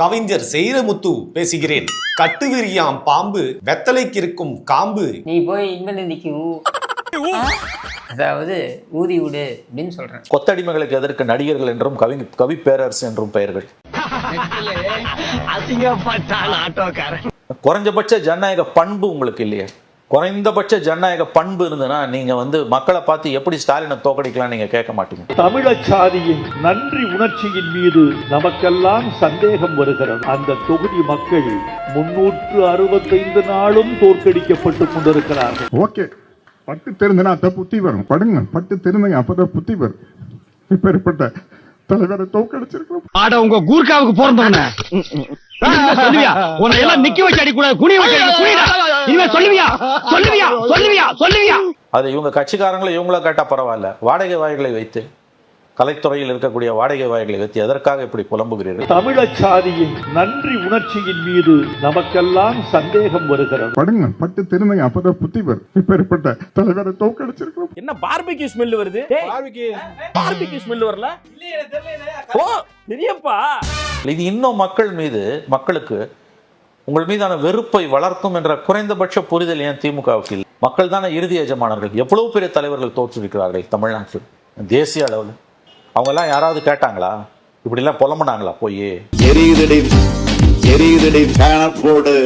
கவிஞர் செய்ரமுத்து பேசுகிறேன். கட்டுவிரியாம் பாம்பு வெத்தலைக்கு இருக்கும் காம்பு. நீ போய் இன்வெல்லிக்கு அதாவது ஊதி விடு அப்படின்னு சொல்றேன். கொத்தடிமைகளுக்கு எதற்கு நடிகர்கள் என்றும் கவி பேரரசு என்றும் பெயர்கள். குறைஞ்சபட்ச ஜனநாயக பண்பு உங்களுக்கு இல்லையா? குறைந்தபட்ச ஜனநாயக பண்பு இருந்ததுன்னா நீங்க மக்களை பார்த்து எப்படி ஸ்டாலினை தோக்கடிக்கலாம் நீங்க கேட்க மாட்டீங்க. தமிழச்சாதியின் நன்றி உணர்ச்சியின் மீது நமக்கெல்லாம் சந்தேகம் வருகிறது. அந்த தொகுதி மக்கள் 365 நாளும் தோற்கடிக்கப்பட்டு கொண்டிருக்கிறார்கள். ஓகே, பட்டு தெரிந்தனா அப்ப புத்தி வரும். படுங்க, பட்டு தெரிந்தங்க அப்பதான் புத்தி வரும். இப்பேற்பட்ட தலைவரை தோற்கடிச்சிருக்கோம். ஆட உங்க கூர்க்காவுக்கு போறந்தவன சொல்லுவியா? உன்னை எல்லாம் நிக்க வச்சு அடிக்கூடாது, குனி வச்சு குனிடா. இனிமே சொல்லுவியா சொல்லுவியா சொல்லுவியா சொல்லுவியா? அது இவங்க கட்சிக்காரங்களை இவங்கள கேட்டா பரவாயில்ல. வாடகை வாய்களை வைத்து, கலைத்துறையில் இருக்கக்கூடிய வாடகை வாய்களை வைத்து எதற்காக இப்படி புலம்புகிறீர்கள்? தமிழச்சாதியின் நன்றி உணர்ச்சியின் மீது நமக்கெல்லாம் சந்தேகம் வருகிறது. படுங்க, பட்டு தெரிந்தங்க அப்பதான் புத்தி வரும். இப்பேற்பட்ட தலைவரை தோற்கடிச்சிருக்கோம். என்ன பார்பிக்யூ ஸ்மெல் வருது? பார்பிக்யூ ஸ்மெல் வரல? ஓ பெரியப்பா, இது இன்னும் மக்களுக்கு உங்கள் மீதான வெறுப்பை வளர்க்கும் என்ற குறைந்தபட்ச புரிதல் ஏன் திமுகவுக்கு இல்லை? மக்கள் தானே இறுதி எஜமானர்கள். எவ்வளவு பெரிய தலைவர்கள் தோற்றுவிக்கிறார்கள் தமிழ்நாட்டில், தேசிய அளவில். அவங்க எல்லாம் யாராவது கேட்டாங்களா? இப்படி எல்லாம் புலம்புனாங்களா? போய் எரியுதடி பேனர் போடு.